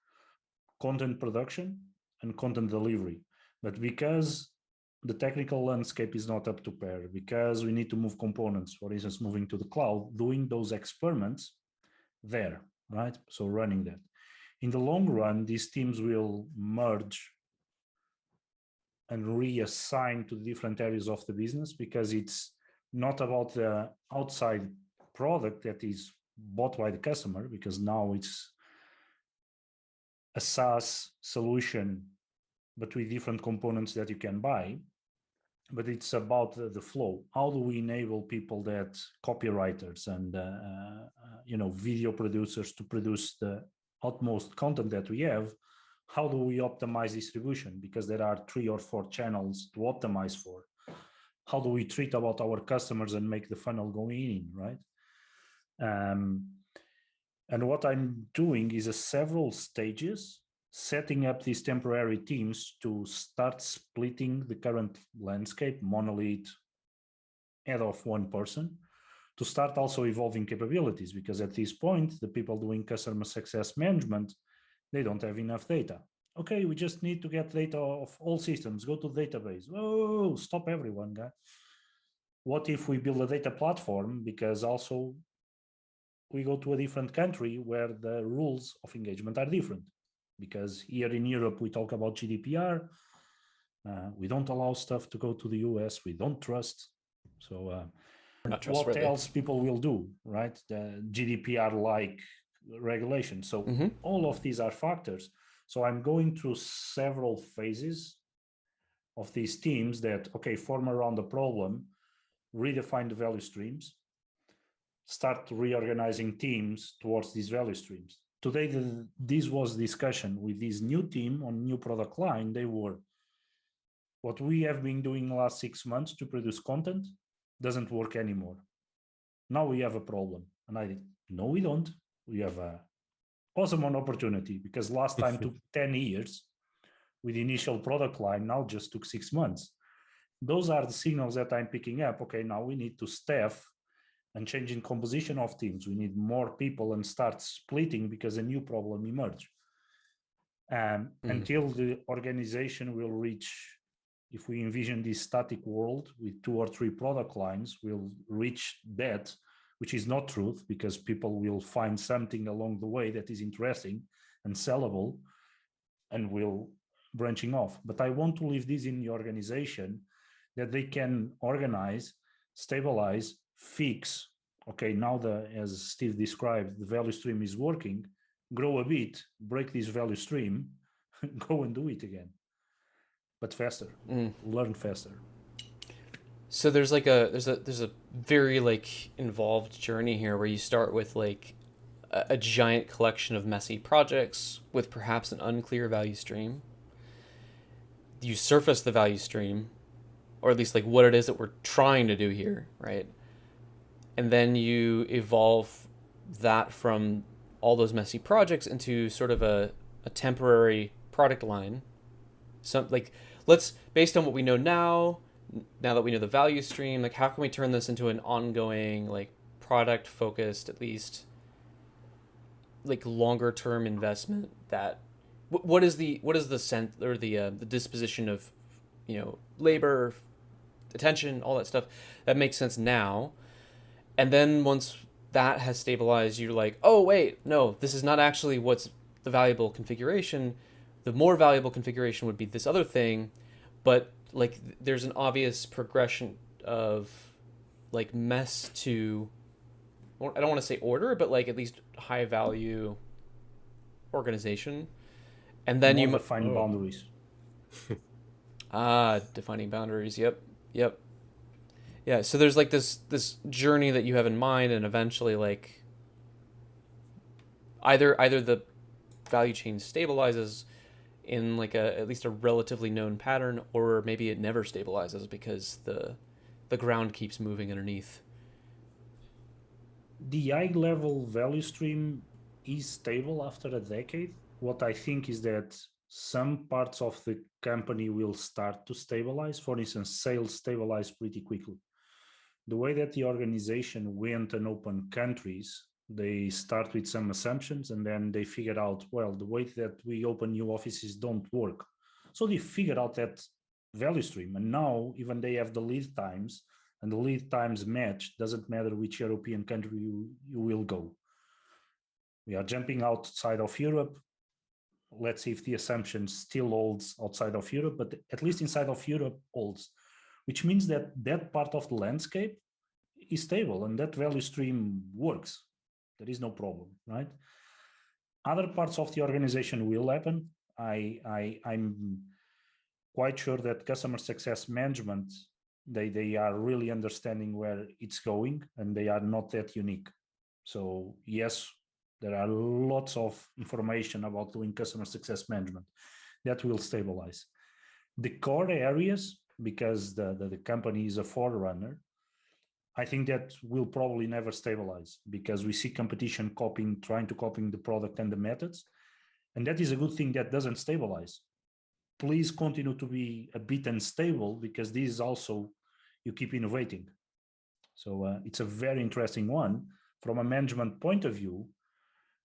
content production and content delivery. But because the technical landscape is not up to par, because we need to move components, for instance, moving to the cloud, doing those experiments there, right? So running that. In the long run, these teams will merge and reassign to different areas of the business, because it's not about the outside product that is bought by the customer, because now it's a SaaS solution, but with different components that you can buy. But it's about the flow. How do we enable people, that copywriters and video producers, to produce the utmost content that we have? How do we optimize distribution? Because there are 3 or 4 channels to optimize for. How do we treat about our customers and make the funnel go in, right? And what I'm doing is several stages, setting up these temporary teams to start splitting the current landscape, monolith, head of one person, to start also evolving capabilities, because at this point, the people doing customer success management, they don't have enough data. Okay, we just need to get data of all systems, go to database. Oh, stop everyone, guys. What if we build a data platform, because also we go to a different country where the rules of engagement are different? Because here in Europe, we talk about GDPR. We don't allow stuff to go to the US. We don't trust. So Not what trustworthy. else people will do, right? The GDPR-like regulation. So Mhm. all of these are factors. So I'm going through several phases of these teams that, okay, form around the problem, redefine the value streams, start reorganizing teams towards these value streams. Today, this was discussion with this new team on new product line. They were, what we have been doing the last 6 months to produce content doesn't work anymore. Now we have a problem. And I did, no, we don't. We have a awesome opportunity, because last time took 10 years with the initial product line, now just took 6 months. Those are the signals that I'm picking up. Okay, now we need to staff and changing composition of teams. We need more people and start splitting because a new problem emerged. Until the organization will reach, if we envision this static world with 2 or 3 product lines, we'll reach that, which is not truth, because people will find something along the way that is interesting and sellable and will branching off. But I want to leave this in the organization, that they can organize, stabilize, fix. Okay, now as Steve described, the value stream is working, grow a bit, break this value stream, go and do it again. But faster, learn faster. So there's like there's a very like involved journey here where you start with like a giant collection of messy projects with perhaps an unclear value stream. You surface the value stream, or at least like what it is that we're trying to do here, right? And then you evolve that from all those messy projects into sort of a temporary product line. Some like let's, based on what we know now that we know the value stream, like how can we turn this into an ongoing like product focused, at least like longer term investment that what is the sense or the disposition of labor, attention, all that stuff that makes sense now. And then once that has stabilized, you're like, oh wait, no, this is not actually what's the valuable configuration. The more valuable configuration would be this other thing. But like there's an obvious progression of like mess to, I don't want to say order, but like at least high value organization. And then more you define boundaries. Defining boundaries. Yep. Yeah, so there's like this journey that you have in mind, and eventually like either the value chain stabilizes in like at least a relatively known pattern, or maybe it never stabilizes because the ground keeps moving underneath. The high level value stream is stable after a decade. What I think is that some parts of the company will start to stabilize. For instance, sales stabilize pretty quickly. The way that the organization went and opened countries, they start with some assumptions, and then they figure out, well, the way that we open new offices don't work. So they figure out that value stream, and now even they have the lead times, and the lead times match. Doesn't matter which European country you will go. We are jumping outside of Europe. Let's see if the assumption still holds outside of Europe, but at least inside of Europe holds, which means that that part of the landscape is stable and that value stream works. There is no problem, right? Other parts of the organization will happen. I'm quite sure that customer success management, they are really understanding where it's going, and they are not that unique. So yes, there are lots of information about doing customer success management that will stabilize. The core areas, because the company is a forerunner, I think that will probably never stabilize, because we see competition trying to copying the product and the methods. And that is a good thing that doesn't stabilize. Please continue to be a bit unstable, because this is also, you keep innovating. So it's a very interesting one from a management point of view,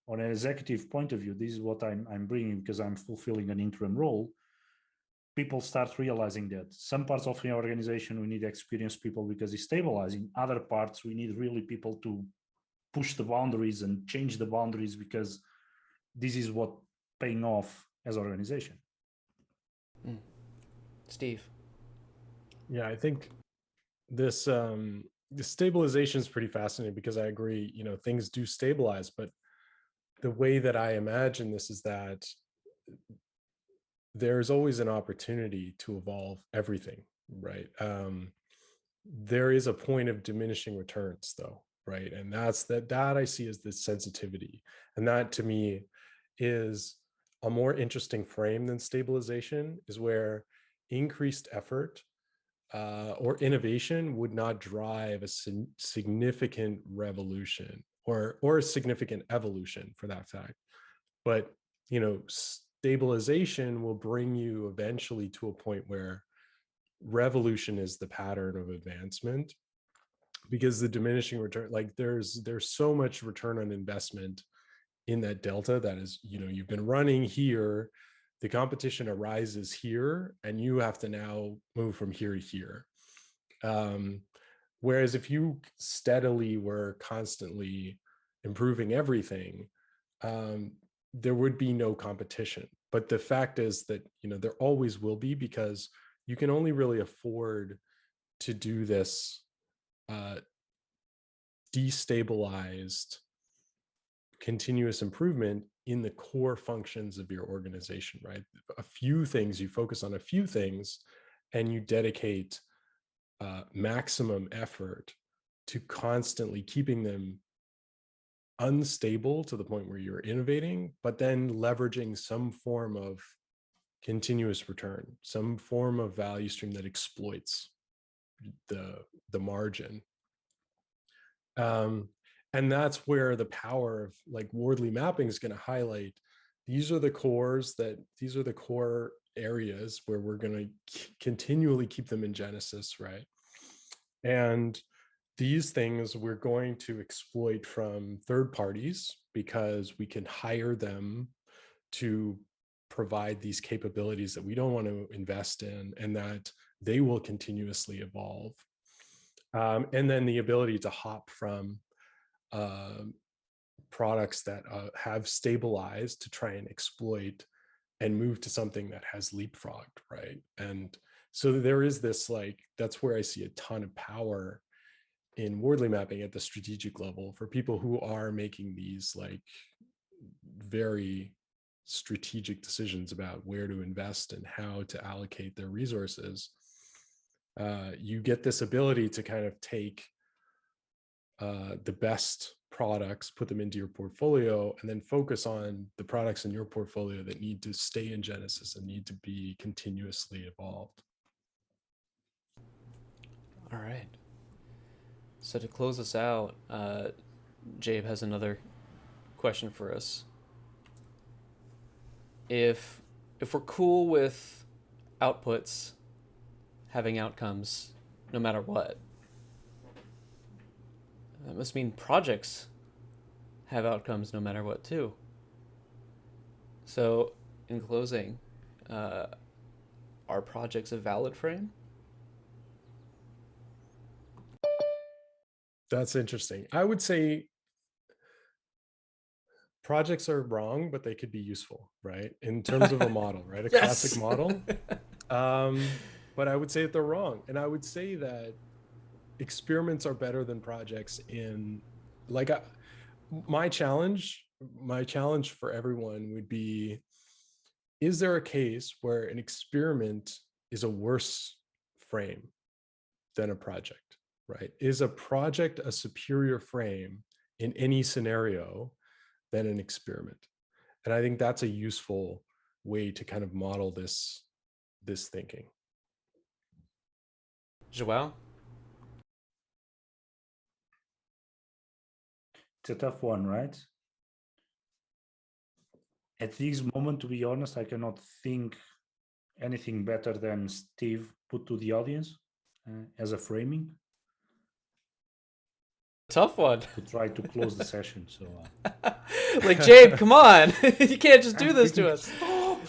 or an executive point of view. This is what I'm bringing because I'm fulfilling an interim role. People start realizing that some parts of the organization we need experienced people because it's stabilizing. Other parts we need really people to push the boundaries and change the boundaries because this is what paying off as an organization. Steve. Yeah, I think this the stabilization is pretty fascinating because I agree, things do stabilize, but the way that I imagine this is that there's always an opportunity to evolve everything, right? There is a point of diminishing returns though, right? And that I see as the sensitivity. And that to me is a more interesting frame than stabilization, is where increased effort or innovation would not drive a significant revolution or a significant evolution for that fact. But stabilization will bring you eventually to a point where revolution is the pattern of advancement, because the diminishing return, like there's so much return on investment in that delta that is, you've been running here, the competition arises here, and you have to now move from here to here. Whereas if you steadily were constantly improving everything, there would be no competition. But the fact is that, there always will be, because you can only really afford to do this destabilized continuous improvement in the core functions of your organization, right? A few things, you focus on a few things, and you dedicate maximum effort to constantly keeping them unstable to the point where you're innovating, but then leveraging some form of continuous return, some form of value stream that exploits the margin. And that's where the power of like Wardley mapping is going to highlight. These are the core areas where we're going to continually keep them in Genesis, right? And these things we're going to exploit from third parties because we can hire them to provide these capabilities that we don't want to invest in, and that they will continuously evolve. And then the ability to hop from products that have stabilized to try and exploit and move to something that has leapfrogged, right? And so there is this, like, that's where I see a ton of power in Wardley mapping at the strategic level for people who are making these like very strategic decisions about where to invest and how to allocate their resources. You get this ability to kind of take the best products, put them into your portfolio, and then focus on the products in your portfolio that need to stay in Genesis and need to be continuously evolved. All right. So to close us out, Jabe has another question for us. If we're cool with outputs having outcomes no matter what, that must mean projects have outcomes no matter what too. So in closing, are projects a valid frame? That's interesting. I would say projects are wrong, but they could be useful, right? In terms of a model, right? A Yes! classic model. But I would say that they're wrong. And I would say that experiments are better than projects in, like, my challenge for everyone would be, is there a case where an experiment is a worse frame than a project, right? Is a project a superior frame in any scenario than an experiment? And I think that's a useful way to kind of model this thinking. Joao? It's a tough one, right? At this moment, to be honest, I cannot think anything better than Steve put to the audience as a framing. Tough one. to try to close the session. So Like, Jabe, come on. You can't just do this to us. We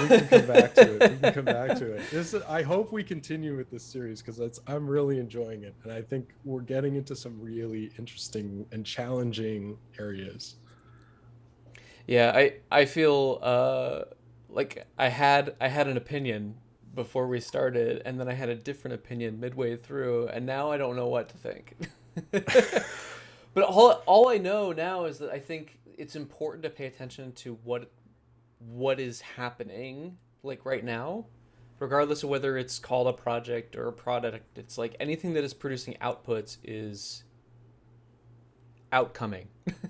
can come back to it. We can come back to it. I hope we continue with this series because I'm really enjoying it, and I think we're getting into some really interesting and challenging areas. Yeah, I feel like I had an opinion before we started, and then I had a different opinion midway through, and now I don't know what to think. But all I know now is that I think it's important to pay attention to what is happening like right now, regardless of whether it's called a project or a product. It's like anything that is producing outputs is outcoming.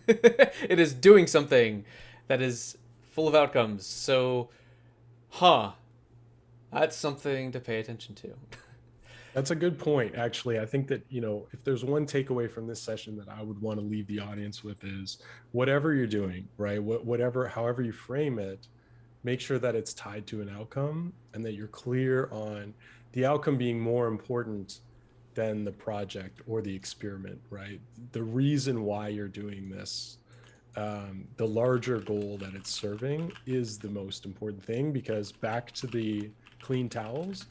It is doing something that is full of outcomes. So, that's something to pay attention to. That's a good point, actually. I think that, if there's one takeaway from this session that I would want to leave the audience with is whatever you're doing, right? However you frame it, make sure that it's tied to an outcome and that you're clear on the outcome being more important than the project or the experiment, right? The reason why you're doing this, the larger goal that it's serving is the most important thing, because back to the clean towels,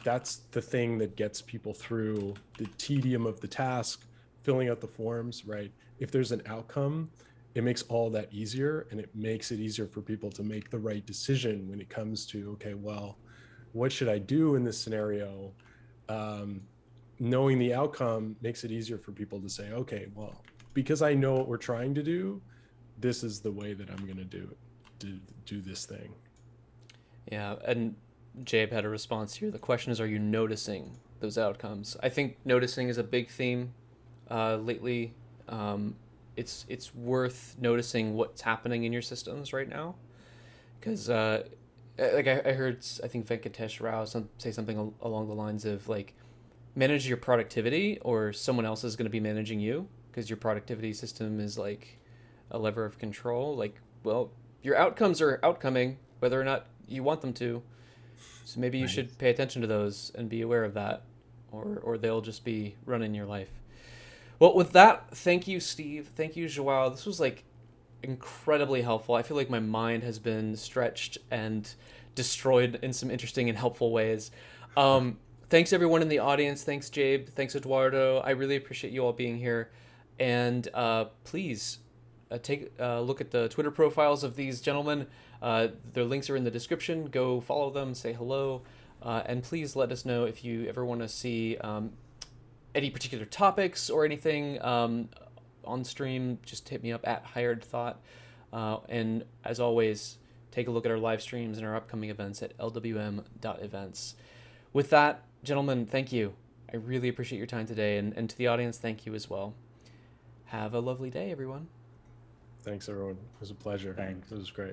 that's the thing that gets people through the tedium of the task, filling out the forms, right? If there's an outcome, it makes all that easier, and it makes it easier for people to make the right decision when it comes to, okay, well, what should I do in this scenario? Knowing the outcome makes it easier for people to say, okay, well, because I know what we're trying to do, this is the way that I'm going to do this thing. Yeah, and Jabe had a response here. The question is, are you noticing those outcomes? I think noticing is a big theme lately. It's worth noticing what's happening in your systems right now, because like I heard, I think Venkatesh Rao say something along the lines of like, manage your productivity or someone else is going to be managing you, because your productivity system is like a lever of control. Like, well, your outcomes are outcoming whether or not you want them to. So maybe you should pay attention to those and be aware of that, or they'll just be running your life. Well, with that, thank you, Steve. Thank you, Joao. This was like incredibly helpful. I feel like my mind has been stretched and destroyed in some interesting and helpful ways. Thanks everyone in the audience. Thanks, Jabe. Thanks, Eduardo. I really appreciate you all being here. And please take a look at the Twitter profiles of these gentlemen. Their links are in the description. Go follow them, say hello, and please let us know if you ever want to see any particular topics or anything on stream. Just hit me up at Hired Thought. And as always, take a look at our live streams and our upcoming events at lwm.events. With that, gentlemen, thank you. I really appreciate your time today, and to the audience, thank you as well. Have a lovely day, everyone. Thanks, everyone. It was a pleasure. Thanks. It was great.